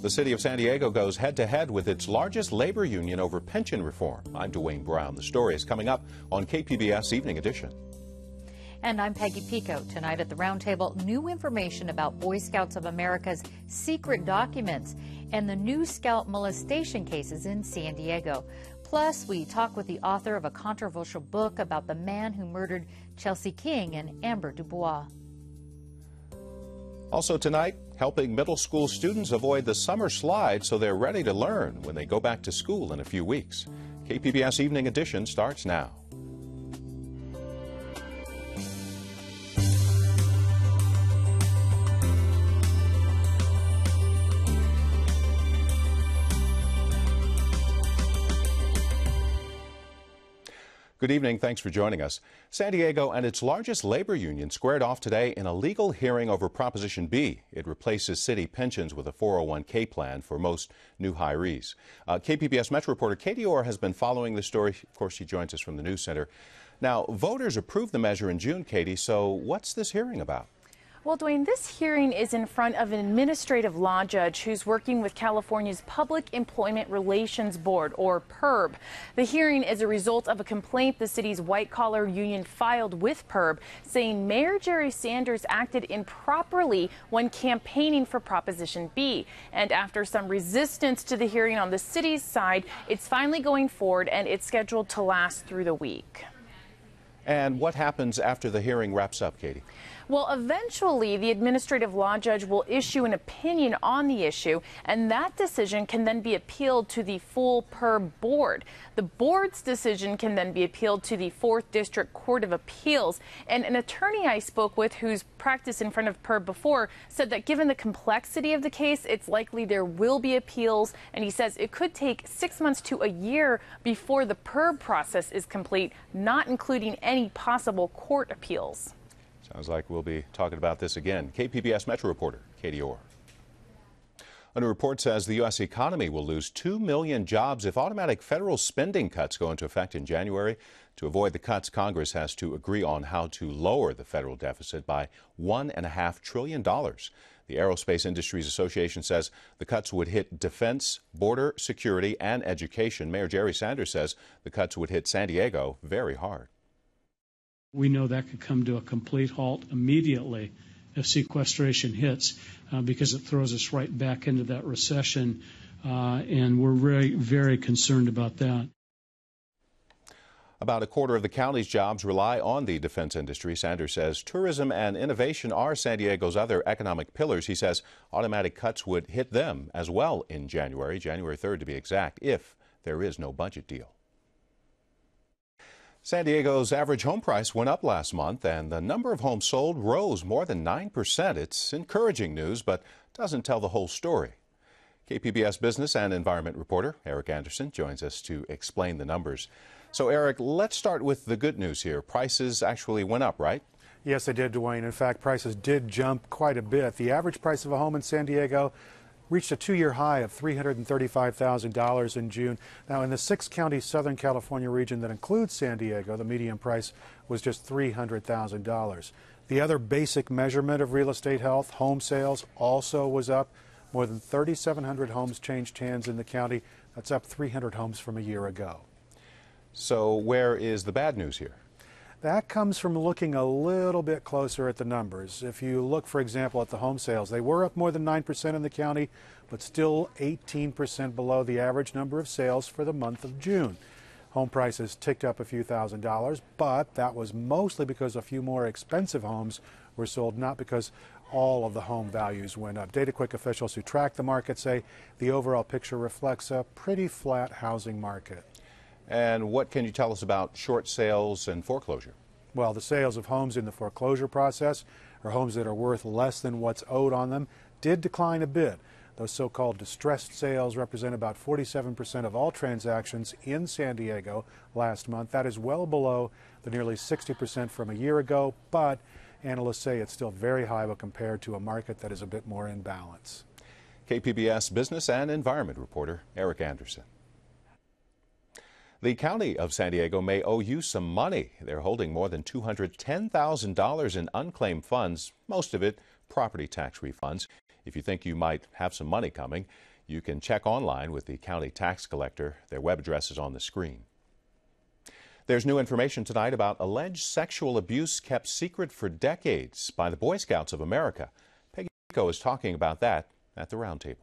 The city of San Diego goes head-to-head with its largest labor union over pension reform. I'm Dwayne Brown. The story is coming up on KPBS Evening Edition. And I'm Peggy Pico. Tonight at the Roundtable, new information about Boy Scouts of America's secret documents and the new Scout molestation cases in San Diego. Plus, we talk with the author of a controversial book about the man who murdered Chelsea King and Amber Dubois. Also tonight, helping middle school students avoid the summer slide so they're ready to learn when they go back to school in a few weeks. KPBS Evening Edition starts now. Good evening. Thanks for joining us. San Diego and its largest labor union squared off today in a legal hearing over Proposition B. It replaces city pensions with a 401k plan for most new hirees. KPBS Metro reporter Katie Orr has been following this story. Of course, she joins us from the News Center. Now, voters approved the measure in June, Katie, so what's this hearing about? Well, Dwayne, this hearing is in front of an administrative law judge who's working with California's Public Employment Relations Board, or PERB. The hearing is a result of a complaint the city's white-collar union filed with PERB, saying Mayor Jerry Sanders acted improperly when campaigning for Proposition B. And after some resistance to the hearing on the city's side, it's finally going forward, and it's scheduled to last through the week. And what happens after the hearing wraps up, Katie? Well, eventually, the administrative law judge will issue an opinion on the issue, and that decision can then be appealed to the full PERB board. The board's decision can then be appealed to the 4th District Court of Appeals. And an attorney I spoke with who's practiced in front of PERB before said that given the complexity of the case, it's likely there will be appeals. And he says it could take 6 months to a year before the PERB process is complete, not including any possible court appeals. Sounds like we'll be talking about this again. KPBS Metro reporter Katie Orr. A new report says the U.S. economy will lose 2 million jobs if automatic federal spending cuts go into effect in January. To avoid the cuts, Congress has to agree on how to lower the federal deficit by $1.5 trillion. The Aerospace Industries Association says the cuts would hit defense, border security, and education. Mayor Jerry Sanders says the cuts would hit San Diego very hard. We know that could come to a complete halt immediately if sequestration hits because it throws us right back into that recession, and we're very, very concerned about that. About a quarter of the county's jobs rely on the defense industry. Sanders says tourism and innovation are San Diego's other economic pillars. He says automatic cuts would hit them as well in January 3rd to be exact, if there is no budget deal. San Diego's average home price went up last month, and the number of homes sold rose more than 9%. It's encouraging news, but doesn't tell the whole story. KPBS business and environment reporter Eric Anderson joins us to explain the numbers. So, Eric, let's start with the good news here. Prices actually went up, right? Yes, they did, Dwayne. In fact, prices did jump quite a bit. The average price of a home in San Diego reached a 2-year high of $335,000 in June. Now, in the 6-county Southern California region that includes San Diego, the median price was just $300,000. The other basic measurement of real estate health, home sales, also was up. More than 3,700 homes changed hands in the county. That's up 300 homes from a year ago. So where is the bad news here? That comes from looking a little bit closer at the numbers. If you look, for example, at the home sales, they were up more than 9% in the county, but still 18% below the average number of sales for the month of June. Home prices ticked up a few $1,000s, but that was mostly because a few more expensive homes were sold, not because all of the home values went up. DataQuick officials who track the market say the overall picture reflects a pretty flat housing market. And what can you tell us about short sales and foreclosure? Well, the sales of homes in the foreclosure process, or homes that are worth less than what's owed on them, did decline a bit. Those so-called distressed sales represent about 47% of all transactions in San Diego last month. That is well below the nearly 60% from a year ago, but analysts say it's still very high when compared to a market that is a bit more in balance. KPBS business and environment reporter Eric Anderson. The County of San Diego may owe you some money. They're holding more than $210,000 in unclaimed funds, most of it property tax refunds. If you think you might have some money coming, You can check online with the county tax collector. Their web address is on the screen. There's new information tonight about alleged sexual abuse kept secret for decades by the Boy Scouts of America. Peggy Pico is talking about that at the roundtable.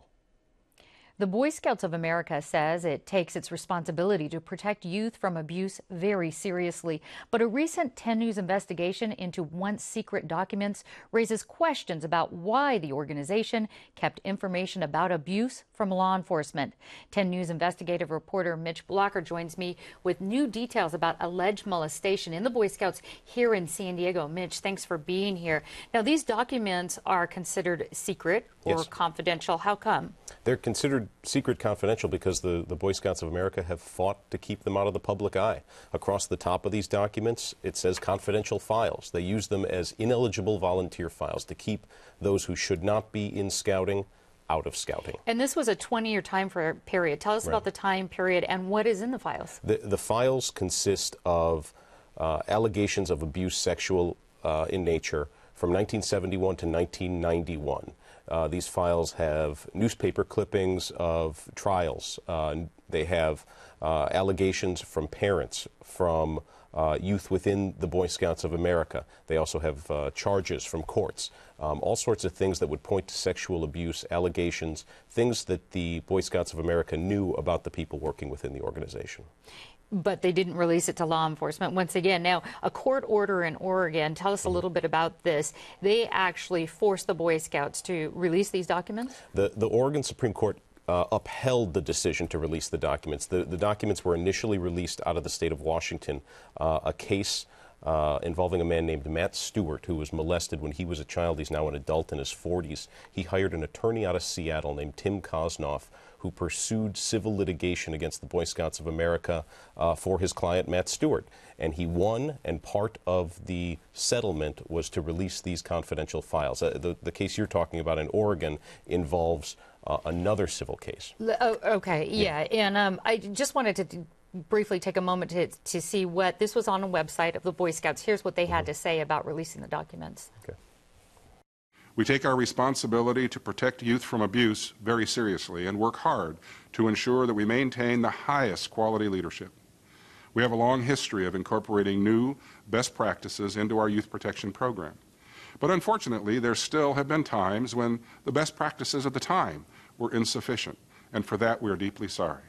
The Boy Scouts of America says it takes its responsibility to protect youth from abuse very seriously. But a recent 10 News investigation into once secret documents raises questions about why the organization kept information about abuse from law enforcement. 10 News investigative reporter Mitch Blocker joins me with new details about alleged molestation in the Boy Scouts here in San Diego. Mitch, thanks for being here. Now, these documents are considered secret or confidential. How come? They're considered secret confidential because the Boy Scouts of America have fought to keep them out of the public eye. Across the top of these documents, it says confidential files. They use them as ineligible volunteer files to keep those who should not be in scouting out of scouting. And this was a 20-year time period. Tell us about the time period and what is in the files. The files consist of allegations of abuse sexual in nature from 1971 to 1991. These files have newspaper clippings of trials. They have allegations from parents, from youth within the Boy Scouts of America. They also have charges from courts, all sorts of things that would point to sexual abuse, allegations, things that the Boy Scouts of America knew about the people working within the organization. But they didn't release it to law enforcement. Once again, now a court order in Oregon, tell us a little bit about this. They actually forced the Boy Scouts to release these documents? The Oregon Supreme Court upheld the decision to release the documents. The documents were initially released out of the state of Washington, a case involving a man named Matt Stewart, who was molested when he was a child. He's now an adult in his 40s. He hired an attorney out of Seattle named Tim Kosnoff, who pursued civil litigation against the Boy Scouts of America for his client, Matt Stewart. And he won, and part of the settlement was to release these confidential files. The case you're talking about in Oregon involves another civil case. Okay, yeah. And I just wanted to briefly take a moment to see what this was on a website of the Boy Scouts. Here's what they had to say about releasing the documents. Okay. We take our responsibility to protect youth from abuse very seriously and work hard to ensure that we maintain the highest quality leadership. We have a long history of incorporating new best practices into our youth protection program. But unfortunately, there still have been times when the best practices at the time were insufficient, and for that we are deeply sorry.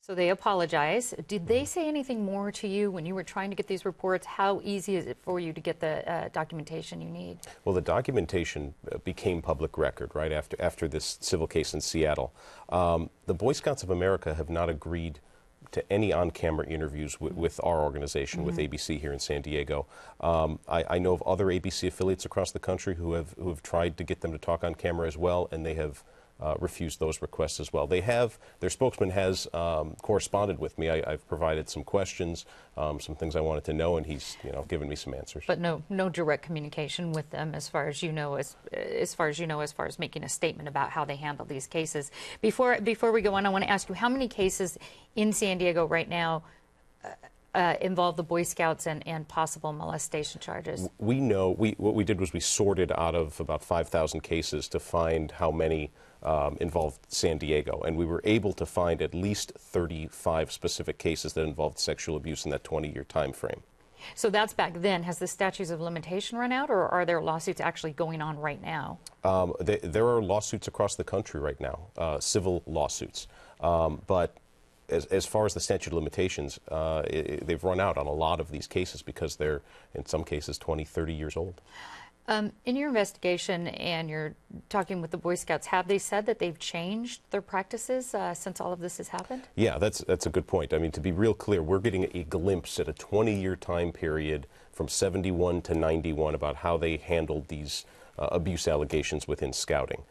So they apologize. Did they say anything more to you when you were trying to get these reports? How easy is it for you to get the documentation you need? Well, the documentation became public record right after this civil case in Seattle. The Boy Scouts of America have not agreed to any on-camera interviews with our organization, with ABC here in San Diego. I know of other ABC affiliates across the country who have tried to get them to talk on camera as well, and they have refused those requests as well. Their spokesman has corresponded with me. I've provided some questions, some things I wanted to know, and he's given me some answers. But no direct communication with them as far as you know, as far as making a statement about how they handle these cases. Before we go on, I want to ask you, how many cases in San Diego right now involve the Boy Scouts and possible molestation charges? We know, what we did was we sorted out of about 5,000 cases to find how many involved San Diego, and we were able to find at least 35 specific cases that involved sexual abuse in that 20-year time frame. So that's back then. Has the statutes of limitation run out, or are there lawsuits actually going on right now? There are lawsuits across the country right now, civil lawsuits, but as far as the statute of limitations, they've run out on a lot of these cases because they're, in some cases, 20, 30 years old. In your investigation and you're talking with the Boy Scouts, have they said that they've changed their practices since all of this has happened? Yeah, that's a good point. I mean, to be real clear, we're getting a glimpse at a 20-year time period from 71 to 91 about how they handled these abuse allegations within scouting.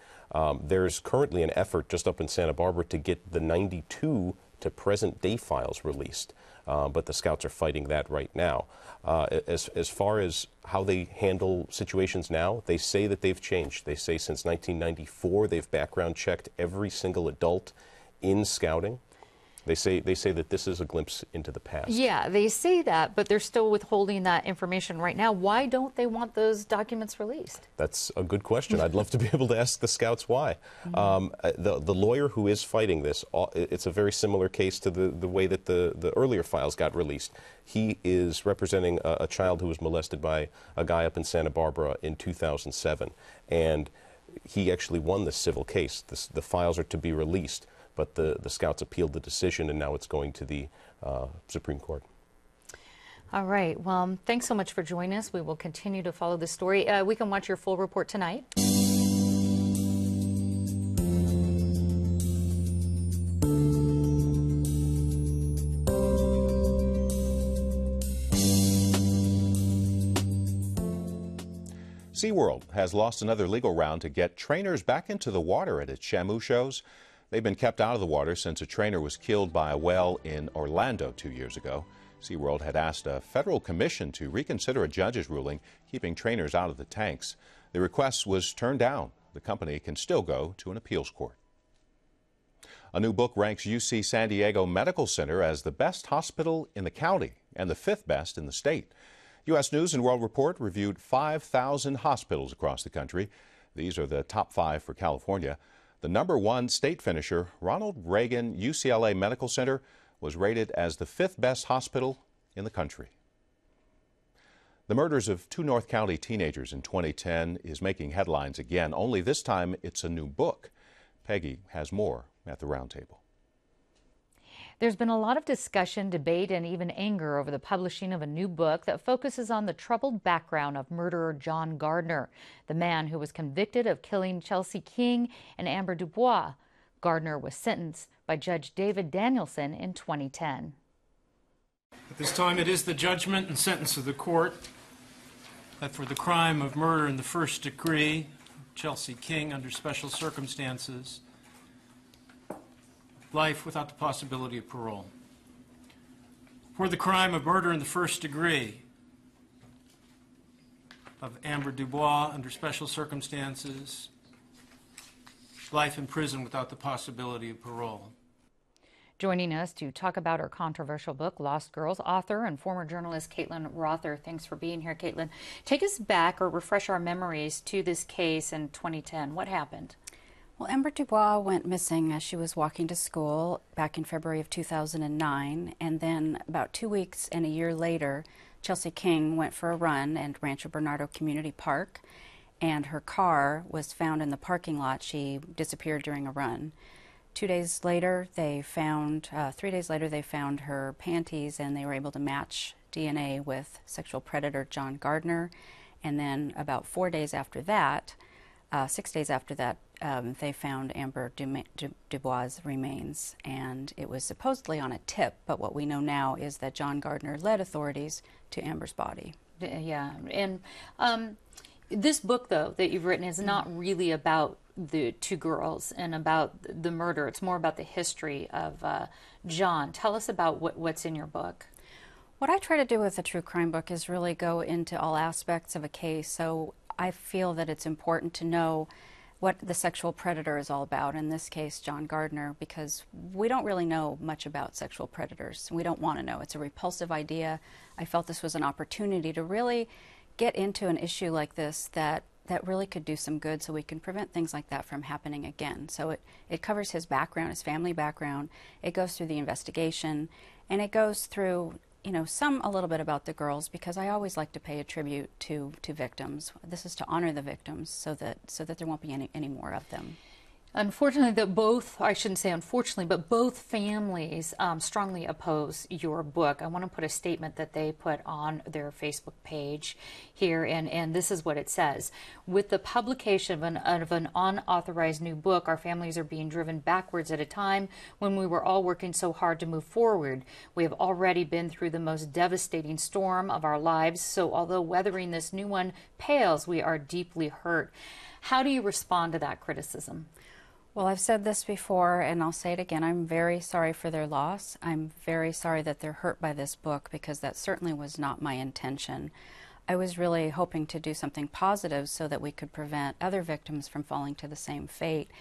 There's currently an effort just up in Santa Barbara to get the 92 to present-day files released, but the Scouts are fighting that right now. As far as how they handle situations now, they say that they've changed. They say since 1994 they've background checked every single adult in scouting. They say that this is a glimpse into the past. Yeah, they say that, but they're still withholding that information right now. Why don't they want those documents released? That's a good question. I'd love to be able to ask the scouts why. The lawyer who is fighting this, it's a very similar case to the way that the earlier files got released. He is representing a child who was molested by a guy up in Santa Barbara in 2007, and he actually won this civil case. The files are to be released, but the scouts appealed the decision, and now it's going to the Supreme Court. All right. Well, thanks so much for joining us. We will continue to follow this story. We can watch your full report tonight. SeaWorld has lost another legal round to get trainers back into the water at its Shamu shows. They've been kept out of the water since a trainer was killed by a whale in Orlando 2 years ago. SeaWorld had asked a federal commission to reconsider a judge's ruling keeping trainers out of the tanks. The request was turned down. The company can still go to an appeals court. A new book ranks UC San Diego Medical Center as the best hospital in the county and the 5th best in the state. U.S. News & World Report reviewed 5,000 hospitals across the country. These are the top 5 for California. The #1 state finisher, Ronald Reagan UCLA Medical Center, was rated as the 5th best hospital in the country. The murders of 2 North County teenagers in 2010 is making headlines again, only this time it's a new book. Peggy has more at the roundtable. There's been a lot of discussion, debate, and even anger over the publishing of a new book that focuses on the troubled background of murderer John Gardner, the man who was convicted of killing Chelsea King and Amber Dubois. Gardner was sentenced by Judge David Danielson in 2010. At this time, it is the judgment and sentence of the court that for the crime of murder in the first degree, Chelsea King under special circumstances, life without the possibility of parole. For the crime of murder in the first degree of Amber Dubois under special circumstances, life in prison without the possibility of parole. Joining us to talk about her controversial book, Lost Girls, author and former journalist Caitlin Rother. Thanks for being here, Caitlin. Take us back or refresh our memories to this case in 2010. What happened? Well, Amber Dubois went missing as she was walking to school back in February of 2009, and then about 2 weeks and a year later, Chelsea King went for a run at Rancho Bernardo Community Park, and her car was found in the parking lot. She disappeared during a run. 3 days later, they found her panties, and they were able to match DNA with sexual predator John Gardner. And then about 4 days after that, 6 days after that, they found Amber Dubois' remains, and it was supposedly on a tip, but what we know now is that John Gardner led authorities to Amber's body. Yeah, and this book, though, that you've written is not really about the 2 girls and about the murder. It's more about the history of John. Tell us about what's in your book. What I try to do with a true crime book is really go into all aspects of a case, so I feel that it's important to know what the sexual predator is all about, in this case John Gardner, because we don't really know much about sexual predators. We don't want to know. It's a repulsive idea. I felt this was an opportunity to really get into an issue like this that really could do some good, so we can prevent things like that from happening again. So it covers his background, his family background. It goes through the investigation, and it goes through, you know, a little bit about the girls, because I always like to pay a tribute to victims. This is to honor the victims so that there won't be any more of them. Unfortunately, I shouldn't say unfortunately, but both families strongly oppose your book. I want to put a statement that they put on their Facebook page here, and this is what it says. With the publication of an unauthorized new book, our families are being driven backwards at a time when we were all working so hard to move forward. We have already been through the most devastating storm of our lives, so although weathering this new one pales, we are deeply hurt. How do you respond to that criticism? Well, I've said this before, and I'll say it again. I'm very sorry for their loss. I'm very sorry that they're hurt by this book, because that certainly was not my intention. I was really hoping to do something positive so that we could prevent other victims from falling to the same fate.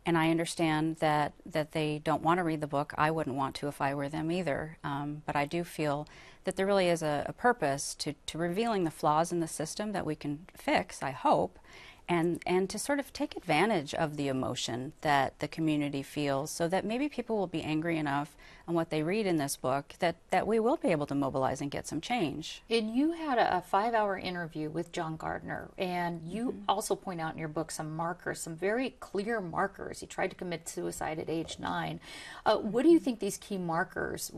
And I understand that they don't want to read the book. I wouldn't want to if I were them either. But I do feel that there really is a purpose to revealing the flaws in the system that we can fix, I hope, and to sort of take advantage of the emotion that the community feels, so that maybe people will be angry enough on what they read in this book that we will be able to mobilize and get some change. And you had a 5-hour interview with John Gardner, and you also point out in your book some markers, some very clear markers. He tried to commit suicide at age 9. What do you think these key markers,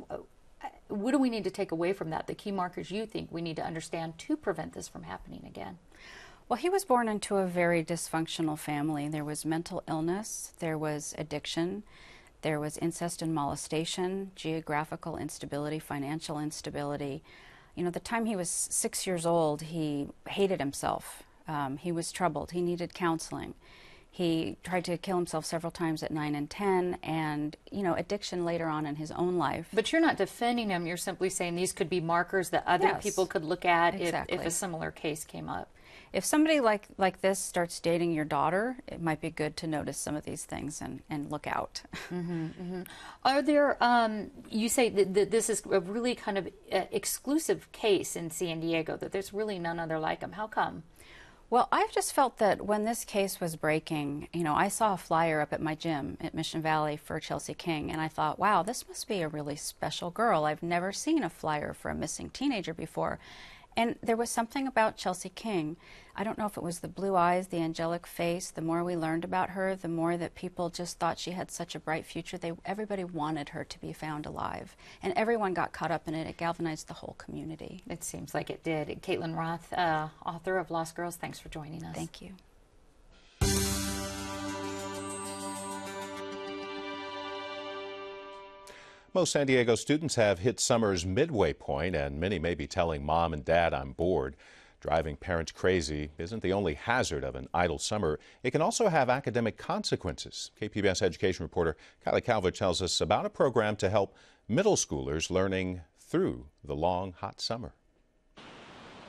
what do we need to take away from that, the key markers you think we need to understand to prevent this from happening again? Well, he was born into a very dysfunctional family. There was mental illness, there was addiction, there was incest and molestation, geographical instability, financial instability. You know, the time he was 6 years old, he hated himself. He was troubled. He needed counseling. He tried to kill himself several times at 9 and 10, and, you know, addiction later on in his own life. But you're not defending him. You're simply saying these could be markers that other people could look at if a similar case came up. If somebody like this starts dating your daughter, it might be good to notice some of these things and look out. Are there, you say that this is a really kind of exclusive case in San Diego, that there's really none other like him. How come? Well, I've just felt that when this case was breaking, you know, I saw a flyer up at my gym at Mission Valley for Chelsea King, and I thought, wow, this must be a really special girl. I've never seen a flyer for a missing teenager before. And there was something about Chelsea King. I don't know if it was the blue eyes, the angelic face. The more we learned about her, the more that people just thought she had such a bright future. Everybody wanted her to be found alive. And everyone got caught up in it. It galvanized the whole community. It seems like it did. Caitlin Roth, author of Lost Girls, thanks for joining us. Thank you. Most San Diego students have hit summer's midway point, and many may be telling mom and dad, I'm bored. Driving parents crazy isn't the only hazard of an idle summer. It can also have academic consequences. KPBS education reporter Kylie Calvo tells us about a program to help middle schoolers learning through the long, hot summer.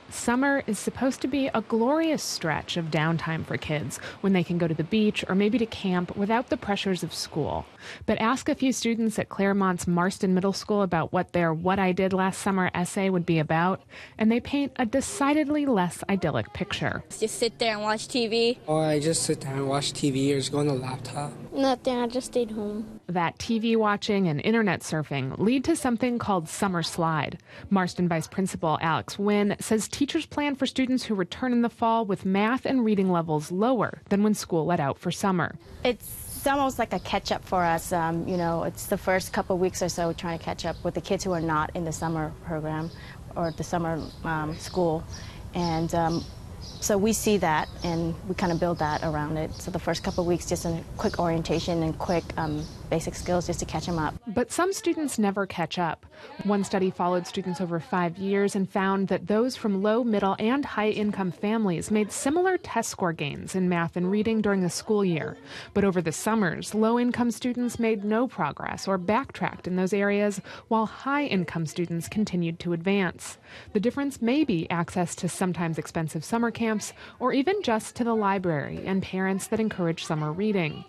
Summer is supposed to be a glorious stretch of downtime for kids when they can go to the beach or maybe to camp without the pressures of school. But ask a few students at Claremont's Marston Middle School about what their What I Did Last Summer essay would be about, and they paint a decidedly less idyllic picture. Just sit there and watch TV. Or I just sit there and watch TV or just go on the laptop. Nothing, I just stayed home. That TV watching and internet surfing lead to something called Summer Slide. Marston Vice Principal Alex Wynn says teachers plan for students who return in the fall with math and reading levels lower than when school let out for summer. It's almost like a catch-up for us. You know, it's the first couple of weeks or so trying to catch up with the kids who are not in the summer program or the summer school. And so we see that, and we kind of build that around it. So the first couple of weeks, just a quick orientation and quick basic skills just to catch them up. But some students never catch up. One study followed students over 5 years and found that those from low, middle, and high-income families made similar test score gains in math and reading during the school year. But over the summers, low-income students made no progress or backtracked in those areas, while high-income students continued to advance. The difference may be access to sometimes expensive summer camps, or even just to the library and parents that encourage summer reading.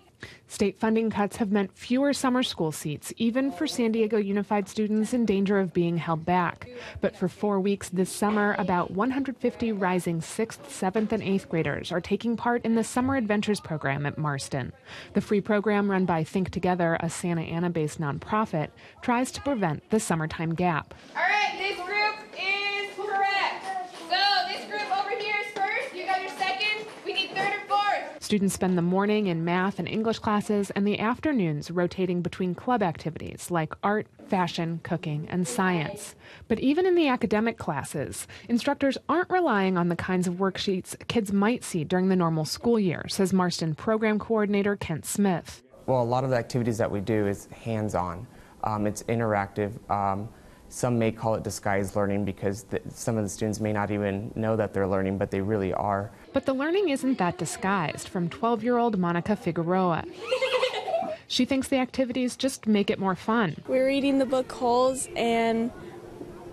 State funding cuts have meant fewer summer school seats, even for San Diego Unified students in danger of being held back. But for 4 weeks this summer, about 150 rising 6th, 7th, and 8th graders are taking part in the Summer Adventures program at Marston. The free program, run by Think Together, a Santa Ana-based nonprofit, tries to prevent the summertime gap. All right, this group is correct. So this group over here is first. You got your second. We need third and fourth. Students spend the morning in math and English classes and the afternoons rotating between club activities like art, fashion, cooking, and science. But even in the academic classes, instructors aren't relying on the kinds of worksheets kids might see during the normal school year, says Marston Program Coordinator Kent Smith. Well, a lot of the activities that we do is hands-on. It's interactive. Some may call it disguised learning because some of the students may not even know that they're learning, but they really are. But the learning isn't that disguised, from 12-year-old Monica Figueroa. She thinks the activities just make it more fun. We're reading the book Holes, and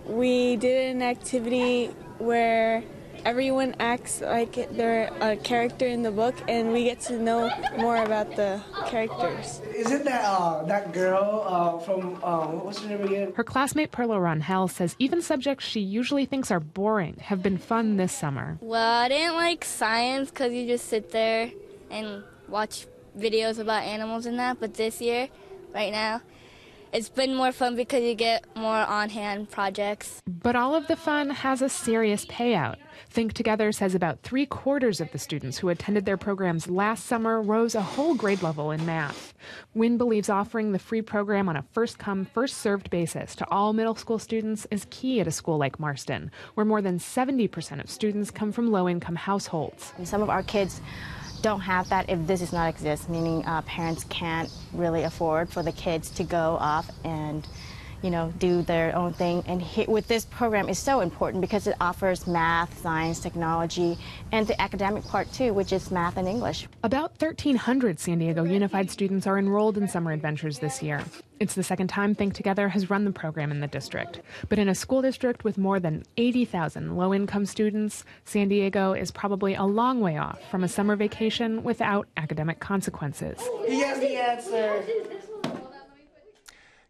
we did an activity where everyone acts like they're a character in the book, and we get to know more about the characters. Isn't that girl from, what's her name again? Her classmate Perla Rangel says even subjects she usually thinks are boring have been fun this summer. Well, I didn't like science because you just sit there and watch videos about animals and that, but this year, right now, it's been more fun because you get more on-hand projects. But all of the fun has a serious payout. Think Together says about 3/4 of the students who attended their programs last summer rose a whole grade level in math. Wynn believes offering the free program on a first-come, first-served basis to all middle school students is key at a school like Marston, where more than 70% of students come from low-income households. And some of our kids don't have that if this does not exist, meaning parents can't really afford for the kids to go off and, you know, do their own thing. And with this program, it's so important because it offers math, science, technology, and the academic part too, which is math and English. About 1,300 San Diego Unified students are enrolled in Summer Adventures this year. It's the second time Think Together has run the program in the district. But in a school district with more than 80,000 low-income students, San Diego is probably a long way off from a summer vacation without academic consequences. He has the answer.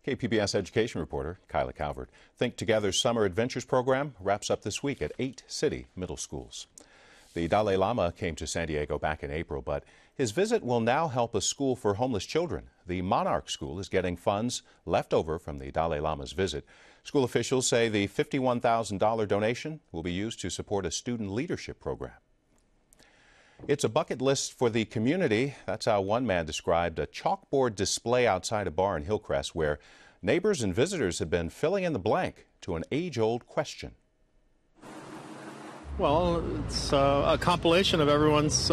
KPBS education reporter Kyla Calvert. Think Together's Summer Adventures program wraps up this week at 8 city middle schools. The Dalai Lama came to San Diego back in April, but his visit will now help a school for homeless children. The Monarch School is getting funds left over from the Dalai Lama's visit. School officials say the $51,000 donation will be used to support a student leadership program. It's a bucket list for the community. That's how one man described a chalkboard display outside a bar in Hillcrest where neighbors and visitors have been filling in the blank to an age-old question. Well, it's a compilation of everyone's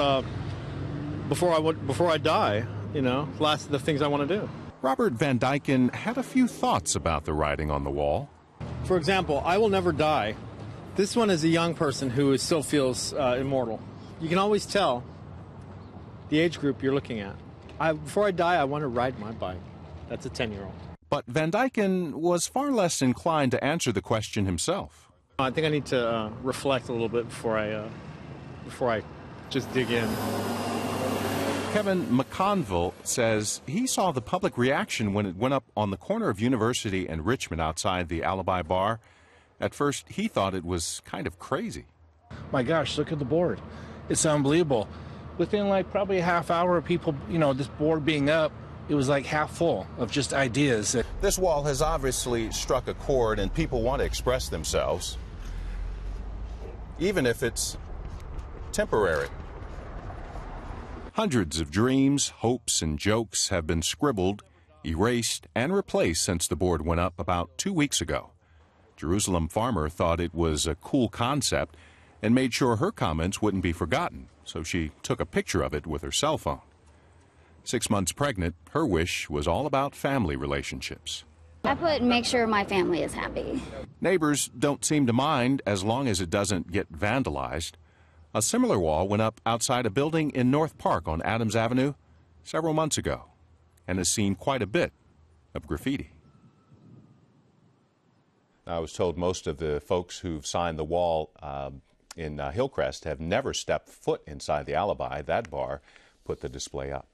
before I die, you know, the things I want to do. Robert Van Dyken had a few thoughts about the writing on the wall. For example, I will never die. This one is a young person who still feels immortal. You can always tell the age group you're looking at. Before I die, I want to ride my bike. That's a 10-year-old. But Van Dyken was far less inclined to answer the question himself. I think I need to reflect a little bit before I just dig in. Kevin McConville says he saw the public reaction when it went up on the corner of University and Richmond outside the Alibi Bar. At first, he thought it was kind of crazy. My gosh, look at the board. It's unbelievable. Within like probably a half hour of people, you know, this board being up, it was like half full of just ideas. This wall has obviously struck a chord and people want to express themselves, even if it's temporary. Hundreds of dreams, hopes, and jokes have been scribbled, erased, and replaced since the board went up about 2 weeks ago. Jerusalem Farmer thought it was a cool concept and made sure her comments wouldn't be forgotten, so she took a picture of it with her cell phone. 6 months pregnant, her wish was all about family relationships. I put make sure my family is happy. Neighbors don't seem to mind as long as it doesn't get vandalized. A similar wall went up outside a building in North Park on Adams Avenue several months ago and has seen quite a bit of graffiti. I was told most of the folks who've signed the wall in Hillcrest have never stepped foot inside the Alibi. That bar put the display up.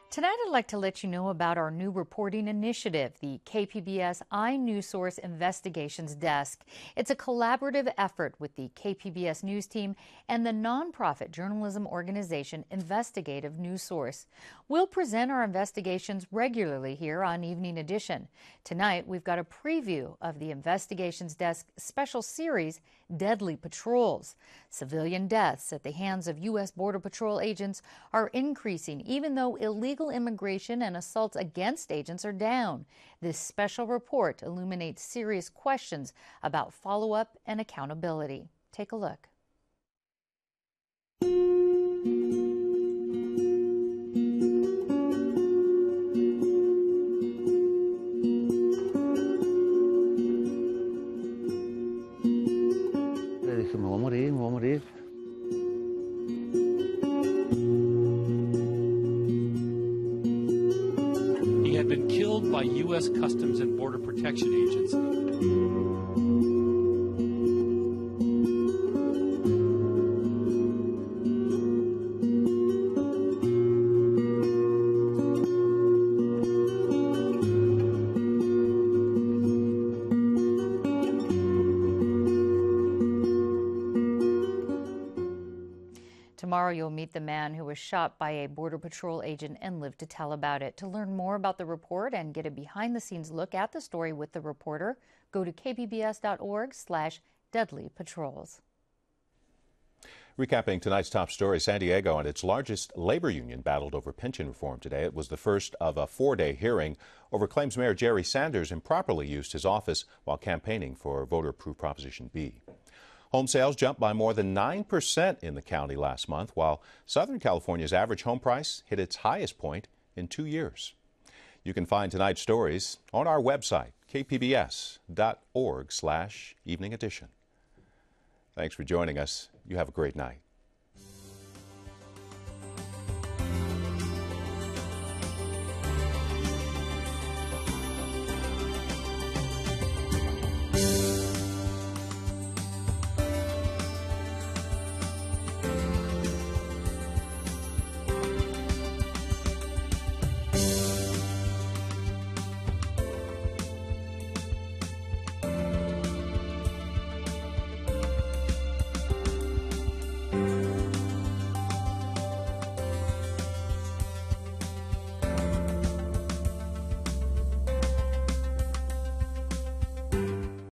Tonight, I'd like to let you know about our new reporting initiative, the KPBS iNewsSource Investigations Desk. It's a collaborative effort with the KPBS News team and the nonprofit journalism organization Investigative News Source. We'll present our investigations regularly here on Evening Edition. Tonight, we've got a preview of the Investigations Desk special series, Deadly Patrols. Civilian deaths at the hands of U.S. Border Patrol agents are increasing, even though illegal immigration and assaults against agents are down. This special report illuminates serious questions about follow-up and accountability. Take a look. morir. He had been killed by U.S. Customs and Border Protection agents. Tomorrow you'll meet the man who was shot by a Border Patrol agent and lived to tell about it. To learn more about the report and get a behind-the-scenes look at the story with the reporter, go to kpbs.org/deadlypatrols. Recapping tonight's top story, San Diego and its largest labor union battled over pension reform today. It was the first of a four-day hearing over claims Mayor Jerry Sanders improperly used his office while campaigning for voter-approved Proposition B. Home sales jumped by more than 9% in the county last month, while Southern California's average home price hit its highest point in 2 years. You can find tonight's stories on our website, kpbs.org/evening edition. Thanks for joining us. You have a great night.